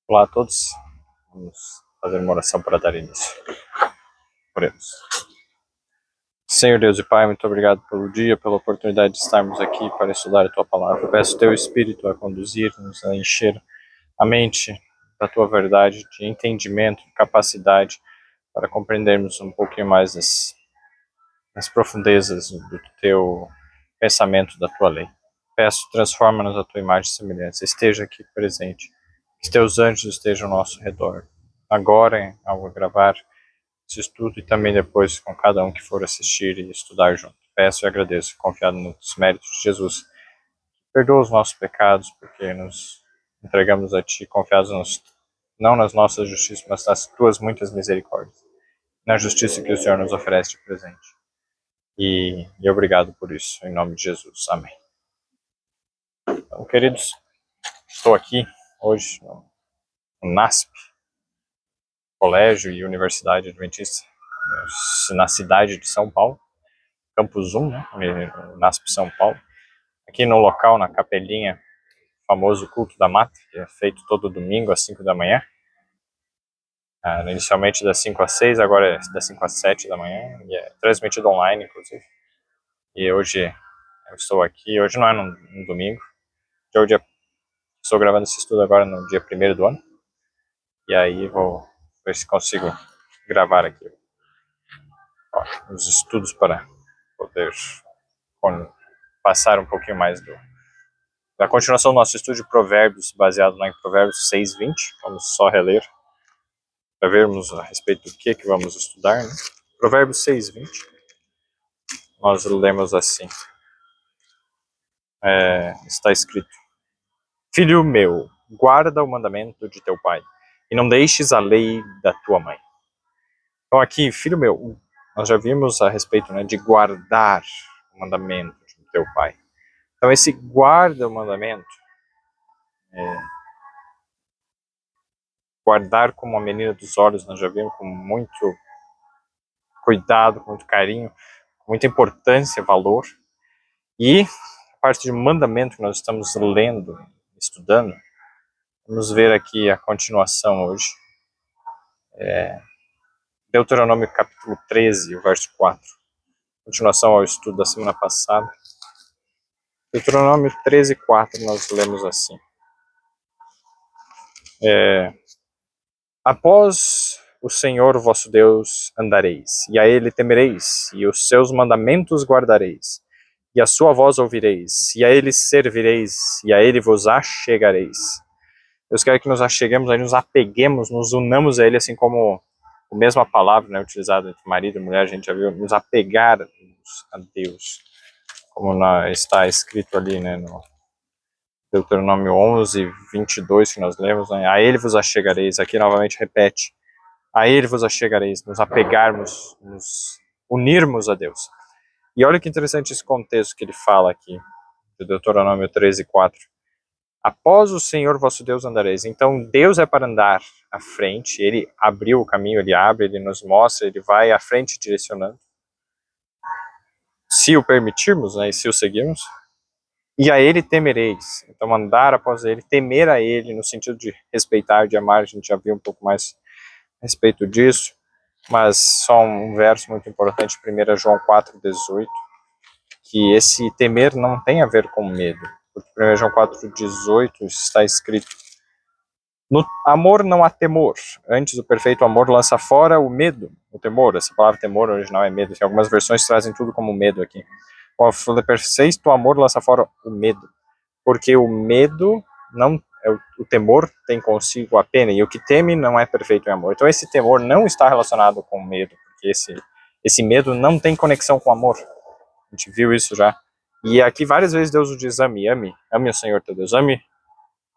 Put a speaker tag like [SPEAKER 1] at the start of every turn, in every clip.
[SPEAKER 1] Olá a todos, vamos fazer uma oração para dar início. Oremos. Senhor Deus e Pai, muito obrigado pelo dia, pela oportunidade de estarmos aqui para estudar a Tua Palavra. Eu peço Teu Espírito a conduzir-nos, a encher a mente da Tua verdade, de entendimento, de capacidade para compreendermos um pouquinho mais as profundezas do Teu pensamento, da Tua lei. Peço, transforma-nos a Tua imagem e semelhança, esteja aqui presente, que Teus anjos estejam ao nosso redor, agora ao gravar esse estudo e também depois com cada um que for assistir e estudar junto. Peço e agradeço, confiado nos méritos de Jesus. Perdoa os nossos pecados, porque nos entregamos a Ti, confiados não nas nossas justiças, mas nas Tuas muitas misericórdias, na justiça que o Senhor nos oferece de presente. E obrigado por isso, em nome de Jesus. Amém. Então, queridos, estou aqui hoje no NASP, Colégio e Universidade Adventista, na cidade de São Paulo, Campus 1, né, NASP São Paulo, aqui no local, na capelinha, famoso culto da mata, que é feito todo domingo às 5 da manhã, inicialmente das 5 às 6, agora é das 5 às 7 da manhã, e é transmitido online, inclusive, e hoje eu estou aqui, hoje não é no domingo, hoje estou gravando esse estudo agora no dia 1º do ano, e aí vou ver se consigo gravar aqui os estudos para poder passar um pouquinho mais da continuação do nosso estudo de Provérbios, baseado lá em Provérbios 6:20. Vamos só reler para vermos a respeito do que vamos estudar, né? Provérbios 6:20. Nós lemos assim. Está escrito: Filho meu, guarda o mandamento de teu pai, e não deixes a lei da tua mãe. Então aqui, filho meu, nós já vimos a respeito, né, de guardar o mandamento de teu pai. Então esse guarda o mandamento, guardar como a menina dos olhos, nós já vimos com muito cuidado, com muito carinho, com muita importância, valor. E a parte de mandamento que nós estamos lendo, estudando, vamos ver aqui a continuação hoje. Deuteronômio capítulo 13, o verso 4. Continuação ao estudo da semana passada. Deuteronômio 13, 4, nós lemos assim. Após o Senhor vosso Deus andareis, e a ele temereis, e os seus mandamentos guardareis, e a sua voz ouvireis, e a ele servireis, e a ele vos achegareis. Deus quer que nos acheguemos, aí nos apeguemos, nos unamos a ele, assim como a mesma palavra, né, utilizada entre marido e mulher, a gente já viu, nos apegarmos a Deus, como está escrito ali, né, no Deuteronômio 11, 22, que nós lemos, né, a ele vos achegareis, aqui novamente repete, a ele vos achegareis, nos apegarmos, nos unirmos a Deus. E olha que interessante esse contexto que ele fala aqui, de Deuteronômio 13, 4. Após o Senhor vosso Deus andareis. Então Deus é para andar à frente, ele abriu o caminho, ele abre, ele nos mostra, ele vai à frente direcionando. Se o permitirmos, né, e se o seguirmos. E a ele temereis. Então andar após ele, temer a ele, no sentido de respeitar, de amar, a gente já viu um pouco mais a respeito disso. Mas só um verso muito importante, 1 João 4,18, que esse temer não tem a ver com medo. Porque 1 João 4,18 está escrito: no amor não há temor, antes o perfeito amor lança fora o medo, o temor. Essa palavra temor original é medo, algumas versões trazem tudo como medo aqui. O perfeito amor lança fora o medo, porque o medo não, o temor tem consigo a pena, e o que teme não é perfeito em amor. Então esse temor não está relacionado com medo, porque esse medo não tem conexão com amor. A gente viu isso já. E aqui várias vezes Deus o diz: ame o Senhor teu Deus, ame.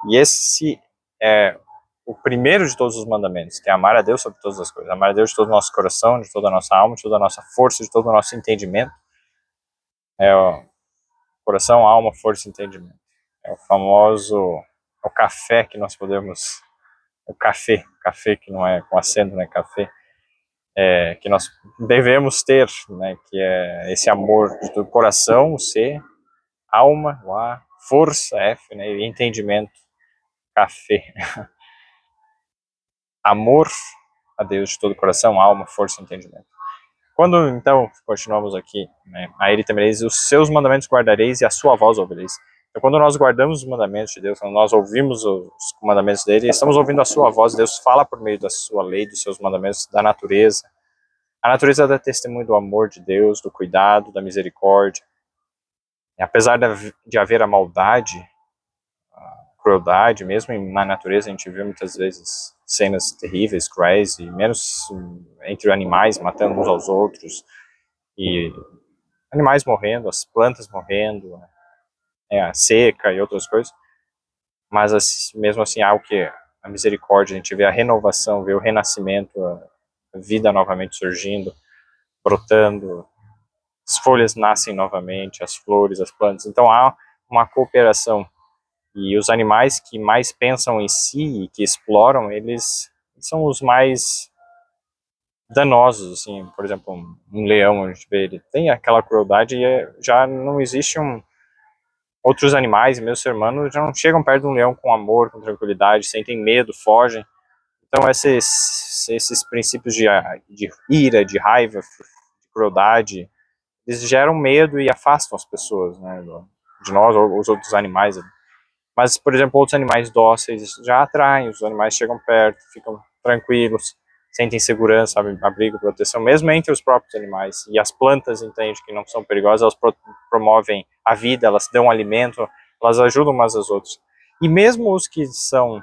[SPEAKER 1] E esse é o primeiro de todos os mandamentos, que é amar a Deus sobre todas as coisas. Amar a Deus de todo o nosso coração, de toda a nossa alma, de toda a nossa força, de todo o nosso entendimento. É o coração, alma, força e entendimento. É o famoso, o café que nós podemos, o café que não é com acento, né, café, que nós devemos ter, né, que é esse amor do coração, o C, alma, o A, força, F, né, e entendimento, café. amor a Deus de todo o coração, alma, força e entendimento. Quando, então, continuamos aqui, né, a ele temereis, os seus mandamentos guardareis e a sua voz ouvireis. Então, quando nós guardamos os mandamentos de Deus, quando nós ouvimos os mandamentos dele, estamos ouvindo a sua voz. Deus fala por meio da sua lei, dos seus mandamentos, da natureza. A natureza dá testemunho do amor de Deus, do cuidado, da misericórdia. E apesar de haver a maldade, a crueldade, mesmo na natureza a gente vê muitas vezes cenas terríveis, cruéis, e menos entre animais matando uns aos outros, e animais morrendo, as plantas morrendo, a seca e outras coisas, mas mesmo assim algo que a misericórdia, a gente vê a renovação, vê o renascimento, a vida novamente surgindo, brotando, as folhas nascem novamente, as flores, as plantas, então há uma cooperação, e os animais que mais pensam em si e que exploram, eles são os mais danosos, assim, por exemplo, um leão, a gente vê, ele tem aquela crueldade e já não existe outros animais, mesmo ser humano, já não chegam perto de um leão com amor, com tranquilidade, sentem medo, fogem. Então esses princípios de ira, de raiva, de crueldade, eles geram medo e afastam as pessoas, né, de nós ou os outros animais. Mas, por exemplo, outros animais dóceis já atraem, os animais chegam perto, ficam tranquilos, sentem segurança, abrigo, proteção, mesmo entre os próprios animais. E as plantas, entende, que não são perigosas, elas promovem a vida, elas dão alimento, elas ajudam umas às outras. E mesmo os que são,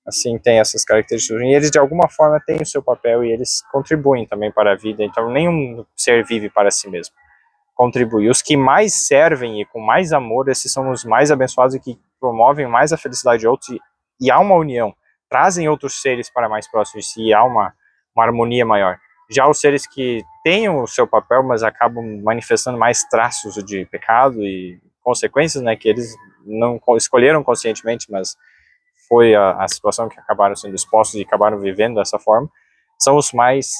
[SPEAKER 1] assim, têm essas características, eles de alguma forma têm o seu papel e eles contribuem também para a vida, então nenhum ser vive para si mesmo. Contribui. Os que mais servem e com mais amor, esses são os mais abençoados e que promovem mais a felicidade de outros e há uma união, trazem outros seres para mais próximos de si e há uma harmonia maior. Já os seres que têm o seu papel, mas acabam manifestando mais traços de pecado e consequências, né, que eles não escolheram conscientemente, mas foi a situação que acabaram sendo expostos e acabaram vivendo dessa forma, são os mais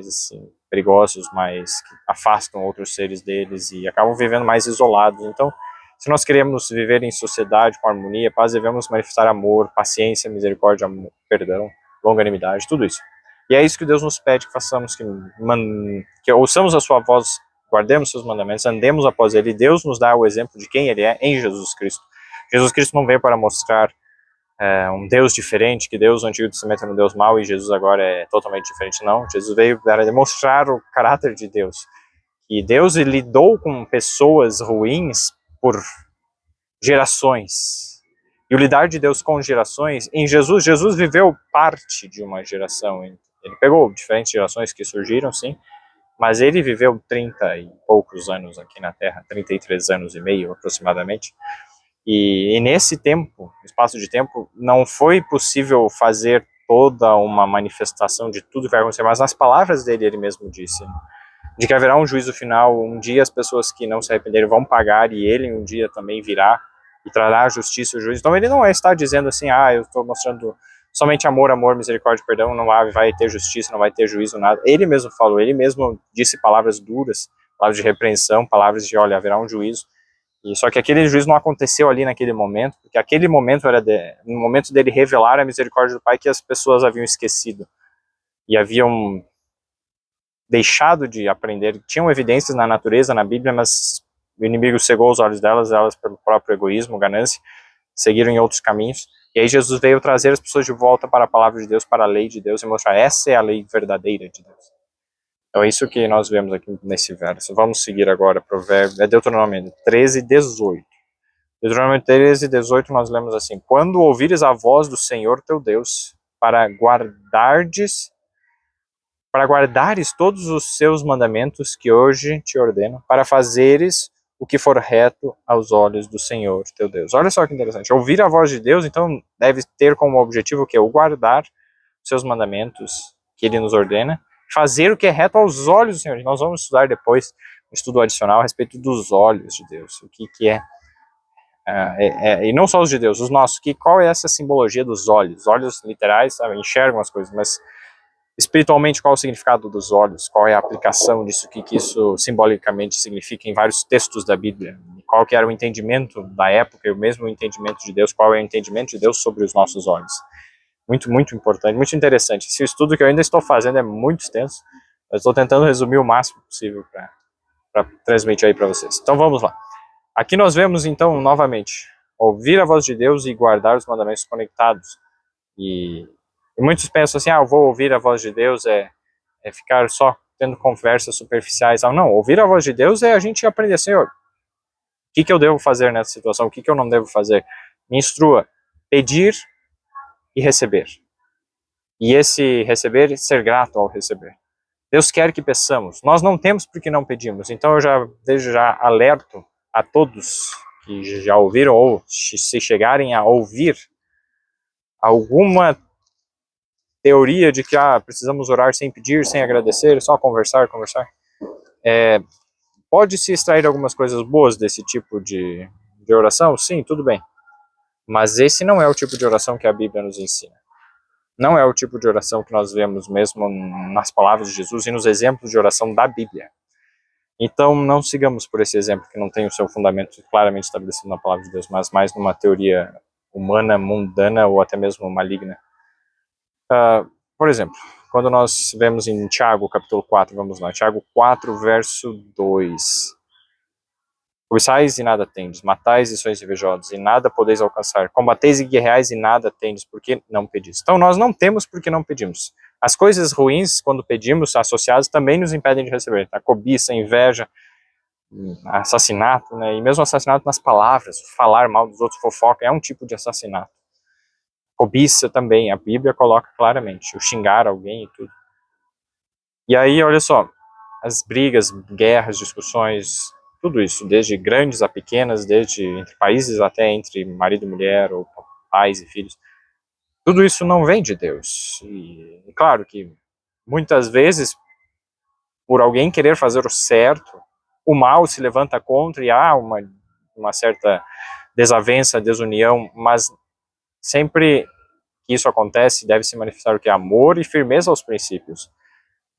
[SPEAKER 1] assim, perigosos, mais que afastam outros seres deles e acabam vivendo mais isolados. Então, se nós queremos viver em sociedade com harmonia, paz, devemos manifestar amor, paciência, misericórdia, amor, perdão, longanimidade, tudo isso. E é isso que Deus nos pede que façamos, que ouçamos a sua voz, guardemos seus mandamentos, andemos após ele. Deus nos dá o exemplo de quem ele é em Jesus Cristo. Jesus Cristo não veio para mostrar um Deus diferente, que Deus no Antigo Testamento era um Deus mau e Jesus agora é totalmente diferente, não. Jesus veio para demonstrar o caráter de Deus. E Deus lidou com pessoas ruins por gerações. E o lidar de Deus com gerações, em Jesus viveu parte de uma geração. Ele pegou diferentes gerações que surgiram, sim, mas ele viveu 30 e poucos anos aqui na Terra, 33 anos e meio aproximadamente. E nesse tempo, espaço de tempo, não foi possível fazer toda uma manifestação de tudo que vai acontecer, mas nas palavras dele, ele mesmo disse, de que haverá um juízo final, um dia as pessoas que não se arrependeram vão pagar, e ele um dia também virá e trará a justiça e o juízo. Então ele não está dizendo assim, eu estou mostrando somente amor, misericórdia, perdão, não vai ter justiça, não vai ter juízo, nada. Ele mesmo falou, ele mesmo disse palavras duras, palavras de repreensão, palavras de, olha, haverá um juízo. E só que aquele juízo não aconteceu ali naquele momento, porque aquele momento era no momento dele revelar a misericórdia do Pai que as pessoas haviam esquecido e haviam deixado de aprender. Tinham evidências na natureza, na Bíblia, mas o inimigo cegou os olhos delas, elas pelo próprio egoísmo, ganância, seguiram em outros caminhos. E aí Jesus veio trazer as pessoas de volta para a palavra de Deus, para a lei de Deus e mostrar, essa é a lei verdadeira de Deus. Então é isso que nós vemos aqui nesse verso. Vamos seguir agora Provérbios, Deuteronômio 13, 18. Deuteronômio 13, 18 nós lemos assim, quando ouvires a voz do Senhor teu Deus, para guardares todos os seus mandamentos que hoje te ordeno, para fazeres o que for reto aos olhos do Senhor teu Deus. Olha só que interessante, ouvir a voz de Deus, então, deve ter como objetivo o quê? O guardar os seus mandamentos que ele nos ordena, fazer o que é reto aos olhos do Senhor. Nós vamos estudar depois um estudo adicional a respeito dos olhos de Deus, o que é, e não só os de Deus, os nossos, qual é essa simbologia dos olhos? Olhos literais, sabe, enxergam as coisas, mas espiritualmente qual é o significado dos olhos? Qual é a aplicação disso, que isso simbolicamente significa em vários textos da Bíblia? Qual que era o entendimento da época e o mesmo entendimento de Deus? Qual é o entendimento de Deus sobre os nossos olhos? Muito, muito importante, muito interessante. Esse estudo que eu ainda estou fazendo é muito extenso. Eu estou tentando resumir o máximo possível para transmitir aí para vocês. Então vamos lá. Aqui nós vemos então novamente ouvir a voz de Deus e guardar os mandamentos conectados. E muitos pensam assim, eu vou ouvir a voz de Deus é ficar só tendo conversas superficiais. Não, ouvir a voz de Deus é a gente aprender, Senhor, o que eu devo fazer nessa situação, o que eu não devo fazer. Me instrua, pedir e receber. E esse receber, ser grato ao receber. Deus quer que peçamos. Nós não temos porque não pedimos. Então eu já alerto a todos que já ouviram ou se chegarem a ouvir alguma teoria de que precisamos orar sem pedir, sem agradecer, só conversar. Pode-se extrair algumas coisas boas desse tipo de oração? Sim, tudo bem. Mas esse não é o tipo de oração que a Bíblia nos ensina. Não é o tipo de oração que nós vemos mesmo nas palavras de Jesus e nos exemplos de oração da Bíblia. Então não sigamos por esse exemplo que não tem o seu fundamento claramente estabelecido na palavra de Deus, mas mais numa teoria humana, mundana ou até mesmo maligna. Por exemplo, quando nós vemos em Tiago, capítulo 4, vamos lá, Tiago 4, verso 2. Cobiçais e nada tendes, matais e sois invejosos, e nada podeis alcançar. Combateis e guerreais e nada tendes, porque não pedis. Então nós não temos porque não pedimos. As coisas ruins, quando pedimos, associadas, também nos impedem de receber. A cobiça, a inveja, assassinato, né? E mesmo assassinato nas palavras, falar mal dos outros, fofoca, é um tipo de assassinato. Cobiça também, a Bíblia coloca claramente, o xingar alguém e tudo. E aí, olha só, as brigas, guerras, discussões, tudo isso, desde grandes a pequenas, desde entre países até entre marido e mulher, ou pais e filhos, tudo isso não vem de Deus. E claro que muitas vezes, por alguém querer fazer o certo, o mal se levanta contra e há uma certa desavença, desunião, mas sempre que isso acontece, deve se manifestar o que? Amor e firmeza aos princípios.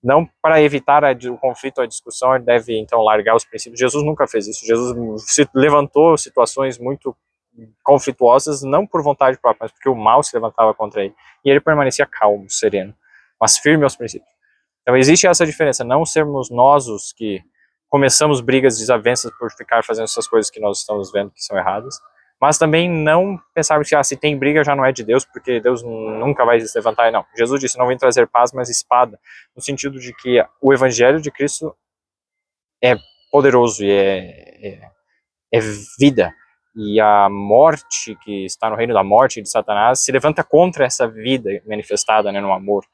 [SPEAKER 1] Não para evitar o conflito, a discussão, ele deve então largar os princípios. Jesus nunca fez isso. Jesus se levantou situações muito conflituosas, não por vontade própria, mas porque o mal se levantava contra ele. E ele permanecia calmo, sereno, mas firme aos princípios. Então existe essa diferença, não sermos nós os que começamos brigas, desavenças por ficar fazendo essas coisas que nós estamos vendo que são erradas, mas também não pensarmos que se tem briga já não é de Deus, porque Deus nunca vai se levantar. Não, Jesus disse, não vem trazer paz, mas espada, no sentido de que o evangelho de Cristo é poderoso e é vida, e a morte que está no reino da morte de Satanás se levanta contra essa vida manifestada, né, no amor,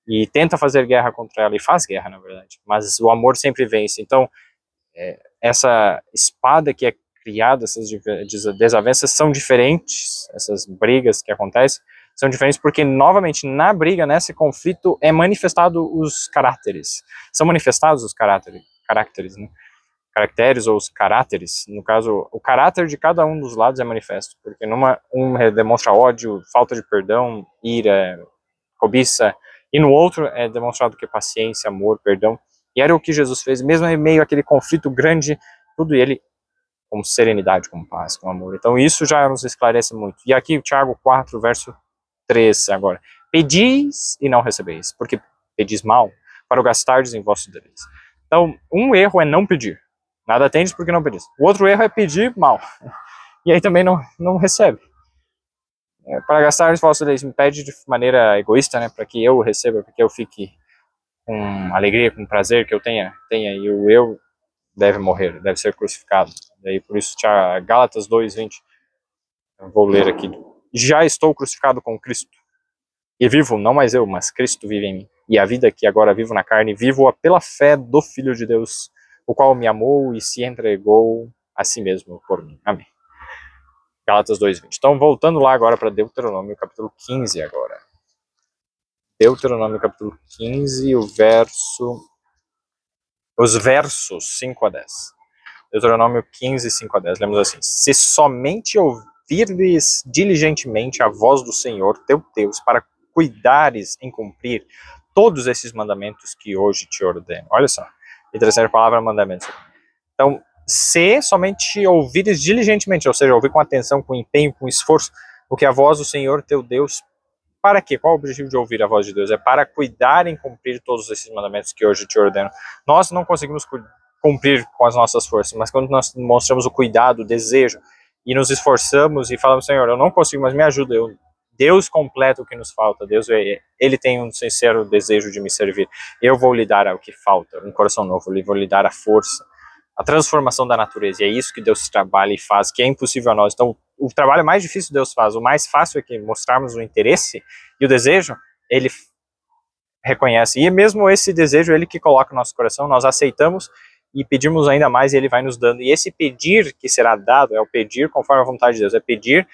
[SPEAKER 1] e tenta fazer guerra contra ela, e faz guerra, na verdade, mas o amor sempre vence. Então, essa espada que é criada, essas desavenças são diferentes, essas brigas que acontecem, são diferentes porque, novamente, na briga, nesse conflito, é manifestado os caráteres. São manifestados os caracteres, né? Caracteres ou os caráteres. No caso, o caráter de cada um dos lados é manifesto, porque um demonstra ódio, falta de perdão, ira, cobiça, e no outro é demonstrado que paciência, amor, perdão. E era o que Jesus fez, mesmo em meio àquele conflito grande, tudo ele com serenidade, com paz, com amor. Então isso já nos esclarece muito. E aqui o Tiago 4, verso 3 agora. Pedis e não recebeis, porque pedis mal, para o gastardes em vossos deleites. Então, um erro é não pedir. Nada tendes porque não pedis. O outro erro é pedir mal. E aí também não recebe. Para gastar os vossos deleites, me pede de maneira egoísta, né, para que eu receba, para que eu fique com alegria, com prazer, que eu tenha, e o eu deve morrer, deve ser crucificado. Daí por isso, Gálatas 2:20, eu vou ler aqui. Já estou crucificado com Cristo, e vivo, não mais eu, mas Cristo vive em mim. E a vida que agora vivo na carne, vivo-a pela fé do Filho de Deus, o qual me amou e se entregou a si mesmo por mim. Amém. Gálatas 2:20. Então, voltando lá agora para Deuteronômio, capítulo 15 agora. Deuteronômio, capítulo 15, os versos 5 a 10. Deuteronômio 15, 5 a 10. Lemos assim: se somente ouvires diligentemente a voz do Senhor, teu Deus, para cuidares em cumprir todos esses mandamentos que hoje te ordeno. Olha só, e terceira palavra, mandamentos. Então, se somente ouvires diligentemente, ou seja, ouvir com atenção, com empenho, com esforço, o que a voz do Senhor, teu Deus, para quê? Qual o objetivo de ouvir a voz de Deus? É para cuidar em cumprir todos esses mandamentos que hoje te ordeno. Nós não conseguimos cumprir com as nossas forças, mas quando nós mostramos o cuidado, o desejo, e nos esforçamos e falamos, Senhor, eu não consigo, mas me ajuda, Deus completa o que nos falta, Deus, Ele tem um sincero desejo de me servir, eu vou lhe dar o que falta, um coração novo, eu vou lhe dar a força, a transformação da natureza, e é isso que Deus trabalha e faz, que é impossível a nós. Então, o trabalho mais difícil Deus faz, o mais fácil é que mostrarmos o interesse e o desejo, Ele reconhece, e mesmo esse desejo, Ele que coloca no nosso coração, nós aceitamos e pedimos ainda mais e Ele vai nos dando, e esse pedir que será dado, é o pedir conforme a vontade de Deus, é pedir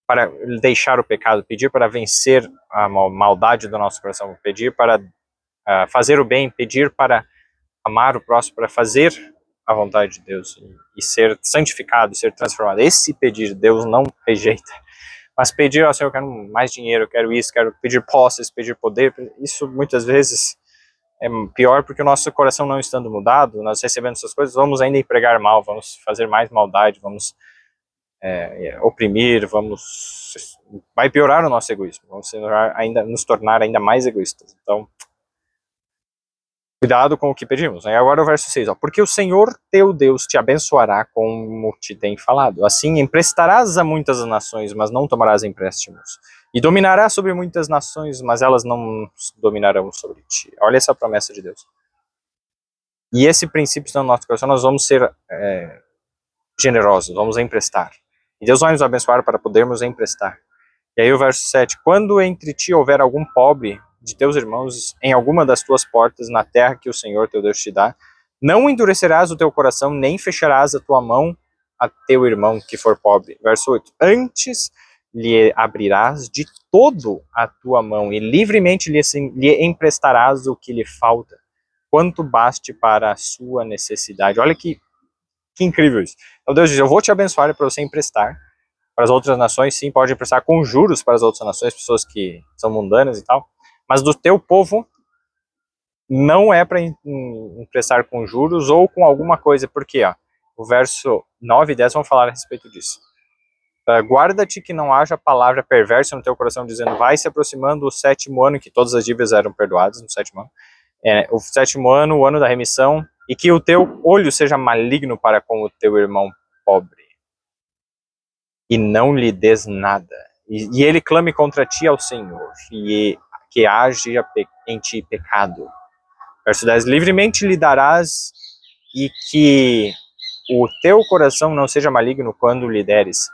[SPEAKER 1] para deixar o pecado, pedir para vencer a maldade do nosso coração, pedir para fazer o bem, pedir para amar o próximo, para fazer a vontade de Deus e ser santificado, ser transformado. Esse pedir Deus não rejeita, mas pedir ao Senhor, eu quero mais dinheiro, eu quero isso, quero pedir posses, pedir poder, isso muitas vezes é pior porque o nosso coração não estando mudado, nós recebendo essas coisas, vamos ainda empregar mal, vamos fazer mais maldade, vamos oprimir, vai piorar o nosso egoísmo, vamos nos tornar ainda mais egoístas. Então, cuidado com o que pedimos. Agora o verso 6, porque o Senhor teu Deus te abençoará como te tem falado. Assim emprestarás a muitas nações, mas não tomarás empréstimos. E dominarás sobre muitas nações, mas elas não dominarão sobre ti. Olha essa promessa de Deus. E esse princípio está no nosso coração, nós vamos ser generosos, vamos emprestar. E Deus vai nos abençoar para podermos emprestar. E aí o verso 7, quando entre ti houver algum pobre de teus irmãos em alguma das tuas portas na terra que o Senhor teu Deus te dá, não endurecerás o teu coração, nem fecharás a tua mão a teu irmão que for pobre. Verso 8, antes lhe abrirás de todo a tua mão e livremente lhe emprestarás o que lhe falta, quanto baste para a sua necessidade. Olha que incrível isso. Então Deus diz, eu vou te abençoar para você emprestar para as outras nações, sim, pode emprestar com juros para as outras nações, pessoas que são mundanas e tal, mas do teu povo não é para emprestar com juros ou com alguma coisa, porque o verso 9 e 10 vão falar a respeito disso. Guarda-te que não haja palavra perversa no teu coração, dizendo, vai se aproximando o 7º ano, que todas as dívidas eram perdoadas no 7º ano, o 7º ano, o ano da remissão, e que o teu olho seja maligno para com o teu irmão pobre, e não lhe des nada, e ele clame contra ti ao Senhor, e que age em ti pecado. Verso 10, livremente lhe darás, e que o teu coração não seja maligno quando lhe deres,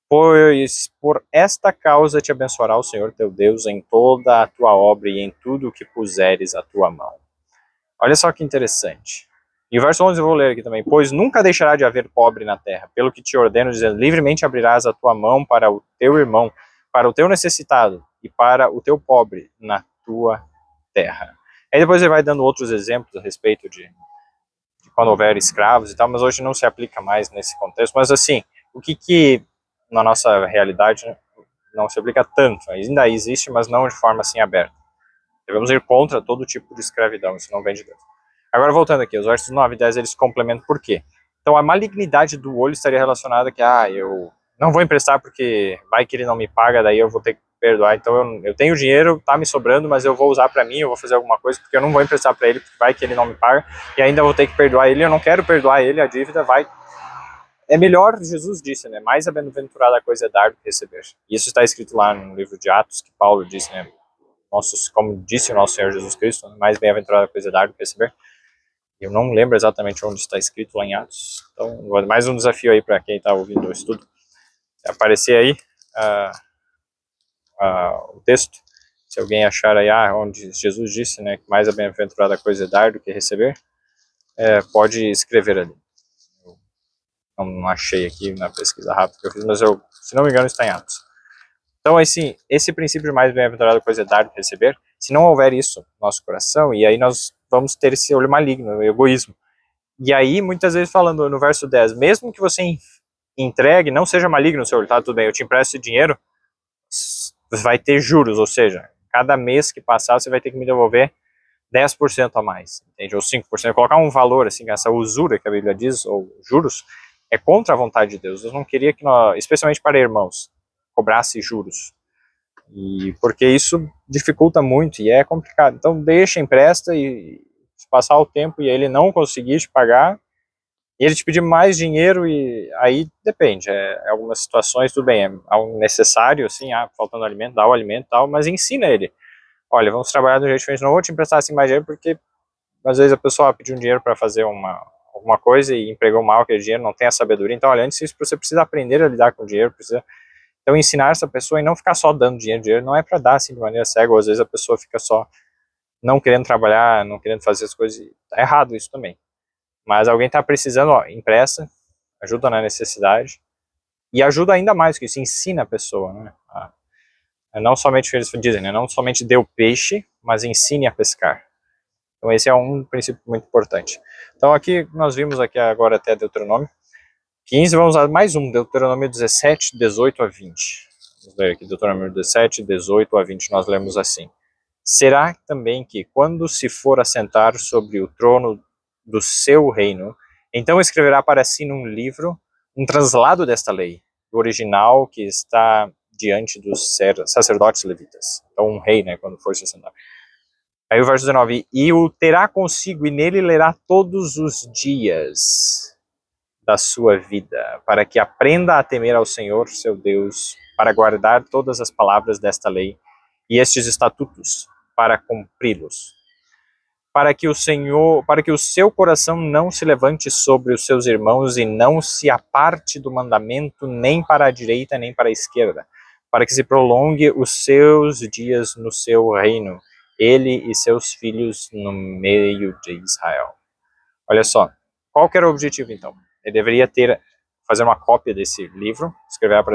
[SPEAKER 1] pois por esta causa te abençoará o Senhor teu Deus em toda a tua obra e em tudo o que puseres a tua mão. Olha só que interessante. E o verso 11 eu vou ler aqui também. Pois nunca deixará de haver pobre na terra, pelo que te ordeno, dizendo, livremente abrirás a tua mão para o teu irmão, para o teu necessitado e para o teu pobre na tua terra. Aí depois ele vai dando outros exemplos a respeito de quando houver escravos e tal, mas hoje não se aplica mais nesse contexto. Mas assim, o que na nossa realidade não se aplica tanto, ainda existe, mas não de forma assim aberta. Devemos ir contra todo tipo de escravidão, isso não vem de Deus. Agora voltando aqui, os versos 9 e 10 eles complementam por quê? Então a malignidade do olho estaria relacionada a que, eu não vou emprestar porque vai que ele não me paga, daí eu vou ter que perdoar, então eu tenho dinheiro, tá me sobrando, mas eu vou usar para mim, eu vou fazer alguma coisa, porque eu não vou emprestar para ele, porque vai que ele não me paga, e ainda vou ter que perdoar ele, eu não quero perdoar ele, a dívida vai... É melhor, Jesus disse, né, mais bem-aventurada a coisa é dar do que receber. Isso está escrito lá no livro de Atos, que Paulo disse, né, como disse o nosso Senhor Jesus Cristo, mais bem-aventurada a coisa é dar do que receber. Eu não lembro exatamente onde está escrito lá em Atos, então mais um desafio aí para quem está ouvindo o estudo. Aparecer aí o texto, se alguém achar aí onde Jesus disse, né, que mais a bem-aventurada coisa é dar do que receber, pode escrever ali. Eu não achei aqui na pesquisa rápida que eu fiz, mas se não me engano está em Atos. Então assim, esse princípio de mais bem-aventurada coisa é dar do que receber, se não houver isso no nosso coração, e aí nós vamos ter esse olho maligno, o egoísmo. E aí, muitas vezes falando no verso 10, mesmo que você entregue, não seja maligno o seu olho, tá, tudo bem, eu te empresto dinheiro, vai ter juros, ou seja, cada mês que passar você vai ter que me devolver 10% a mais, entende? Ou 5%, colocar um valor, assim, essa usura que a Bíblia diz, ou juros, é contra a vontade de Deus. Deus não queria que nós, especialmente para irmãos, cobrasse juros. E porque isso dificulta muito e é complicado. Então deixa, empresta e se passar o tempo e ele não conseguir te pagar, e ele te pedir mais dinheiro, e aí depende, algumas situações tudo bem, é algo necessário, assim, faltando alimento, dá o alimento e tal, mas ensina ele, olha, vamos trabalhar de um jeito diferente, não vou te emprestar assim mais dinheiro, porque às vezes a pessoa pediu um dinheiro para fazer alguma coisa e empregou mal aquele dinheiro, não tem a sabedoria, então olha, antes disso você precisa aprender a lidar com o dinheiro, precisa, então ensinar essa pessoa e não ficar só dando dinheiro não é para dar assim de maneira cega, ou às vezes a pessoa fica só não querendo trabalhar, não querendo fazer as coisas, tá errado isso também. Mas alguém está precisando, ó, empresta, ajuda na necessidade, e ajuda ainda mais, que isso ensina a pessoa, né? Não somente, eles dizem, né? Não somente dê o peixe, mas ensine a pescar. Então esse é um princípio muito importante. Então aqui, nós vimos aqui agora até Deuteronômio 15, vamos a mais um, Deuteronômio 17, 18 a 20. Vamos ler aqui, Deuteronômio 17, 18 a 20, nós lemos assim. Será também que, quando se for assentar sobre o trono do seu reino, então escreverá para si num livro um translado desta lei, do original que está diante dos sacerdotes levitas. Então um rei, né, quando for se assentar. Aí o verso 19, e o terá consigo, e nele lerá todos os dias da sua vida, para que aprenda a temer ao Senhor, seu Deus, para guardar todas as palavras desta lei e estes estatutos, para cumpri-los. Para que o seu coração não se levante sobre os seus irmãos e não se aparte do mandamento nem para a direita nem para a esquerda, para que se prolongue os seus dias no seu reino, ele e seus filhos no meio de Israel. Olha só, qual que era o objetivo então? Ele deveria fazer uma cópia desse livro, escrever para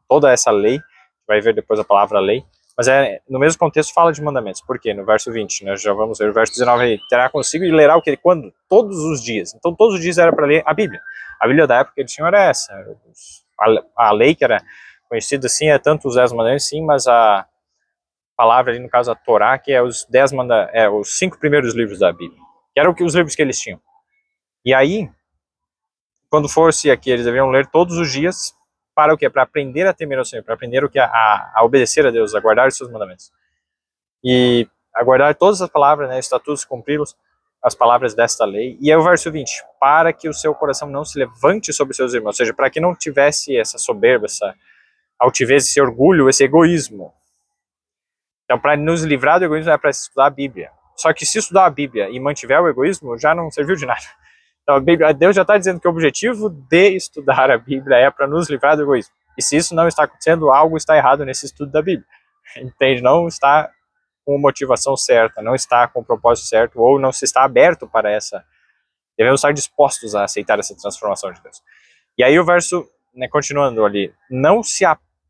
[SPEAKER 1] toda essa lei, vai ver depois a palavra lei, mas no mesmo contexto fala de mandamentos. Por quê? No verso 20, né, já vamos ver o verso 19 aí, terá consigo e lerá o que? Quando? Todos os dias. Então todos os dias era para ler a Bíblia. A Bíblia da época que eles tinham era essa. A lei que era conhecida assim, tanto os 10 mandamentos, sim, mas a palavra ali, no caso a Torá, que é os 5 primeiros livros da Bíblia, que eram os livros que eles tinham. E aí, quando fosse aqui, eles deveriam ler todos os dias, para o quê? Para aprender a temer ao Senhor, para aprender o que? A obedecer a Deus, a guardar os seus mandamentos. E a guardar todas as palavras, né, estatutos, cumpri-los, as palavras desta lei. E aí o verso 20, para que o seu coração não se levante sobre os seus irmãos, ou seja, para que não tivesse essa soberba, essa altivez, esse orgulho, esse egoísmo. Então, para nos livrar do egoísmo, é para estudar a Bíblia. Só que se estudar a Bíblia e mantiver o egoísmo, já não serviu de nada. Então, Deus já está dizendo que o objetivo de estudar a Bíblia é para nos livrar do egoísmo. E se isso não está acontecendo, algo está errado nesse estudo da Bíblia. Entende? Não está com motivação certa, não está com o propósito certo, ou não se está aberto para essa. Devemos estar dispostos a aceitar essa transformação de Deus. E aí o verso, né, continuando ali,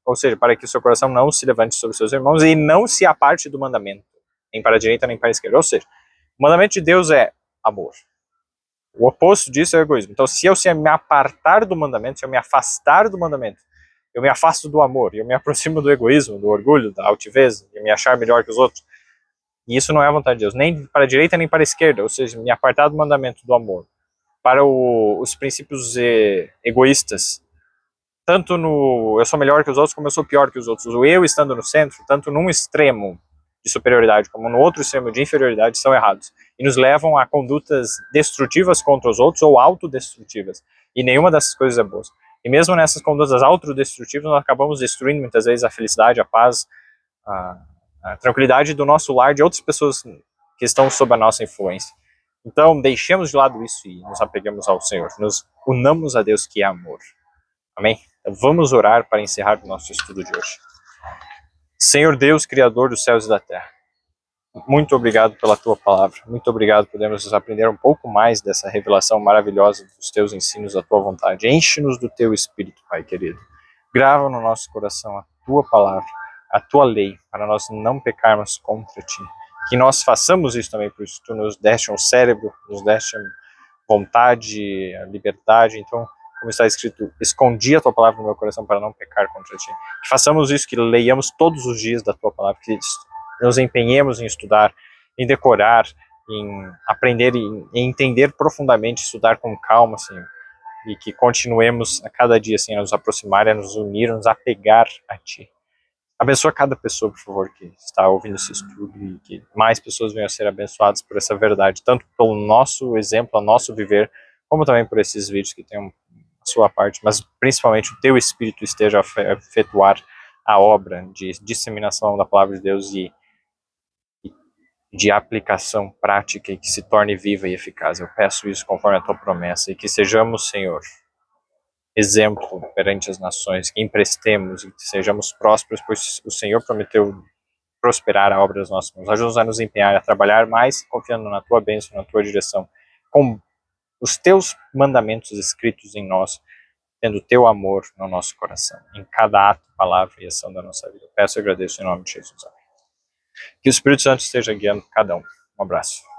[SPEAKER 1] ou seja, para que o seu coração não se levante sobre seus irmãos e não se aparte do mandamento, nem para a direita nem para a esquerda. Ou seja, o mandamento de Deus é amor. O oposto disso é o egoísmo. Então, se eu me apartar do mandamento, se eu me afastar do mandamento, eu me afasto do amor, eu me aproximo do egoísmo, do orgulho, da altivez, de me achar melhor que os outros. E isso não é a vontade de Deus, nem para a direita nem para a esquerda, ou seja, me apartar do mandamento do amor. Para os princípios egoístas, tanto no eu sou melhor que os outros, como eu sou pior que os outros. O eu estando no centro, tanto num extremo de superioridade como no outro extremo de inferioridade, são errados. E nos levam a condutas destrutivas contra os outros ou autodestrutivas. E nenhuma dessas coisas é boa. E mesmo nessas condutas autodestrutivas, nós acabamos destruindo muitas vezes a felicidade, a paz, a tranquilidade do nosso lar, de outras pessoas que estão sob a nossa influência. Então, deixemos de lado isso e nos apegamos ao Senhor. Nos unamos a Deus, que é amor. Amém? Então, vamos orar para encerrar o nosso estudo de hoje. Senhor Deus, Criador dos céus e da terra, muito obrigado pela Tua palavra. Muito obrigado por podermos aprender um pouco mais dessa revelação maravilhosa dos Teus ensinos, da Tua vontade. Enche-nos do Teu Espírito, Pai querido. Grava no nosso coração a Tua palavra, a Tua lei, para nós não pecarmos contra Ti. Que nós façamos isso também, por isso Tu nos deste um cérebro, nos deste vontade, a liberdade. Então, como está escrito, escondi a Tua palavra no meu coração para não pecar contra Ti. Que façamos isso, que leiamos todos os dias da Tua palavra, que nos empenhemos em estudar, em decorar, em aprender e em entender profundamente, estudar com calma, Senhor. E que continuemos a cada dia, Senhor, a nos aproximar, a nos unir, a nos apegar a Ti. Abençoa cada pessoa, por favor, que está ouvindo esse estudo e que mais pessoas venham a ser abençoadas por essa verdade, tanto pelo nosso exemplo, o nosso viver, como também por esses vídeos que têm a sua parte, mas principalmente o teu Espírito esteja a efetuar a obra de disseminação da palavra de Deus e de aplicação prática e que se torne viva e eficaz. Eu peço isso conforme a tua promessa e que sejamos, Senhor, exemplo perante as nações, que emprestemos e que sejamos prósperos, pois o Senhor prometeu prosperar a obra das nossas mãos. Ajuda-nos a nos empenhar, a trabalhar mais, confiando na tua bênção, na tua direção, com os teus mandamentos escritos em nós, tendo o teu amor no nosso coração, em cada ato, palavra e ação da nossa vida. Eu peço e agradeço em nome de Jesus. Amém. Que o Espírito Santo esteja guiando cada um. Um abraço.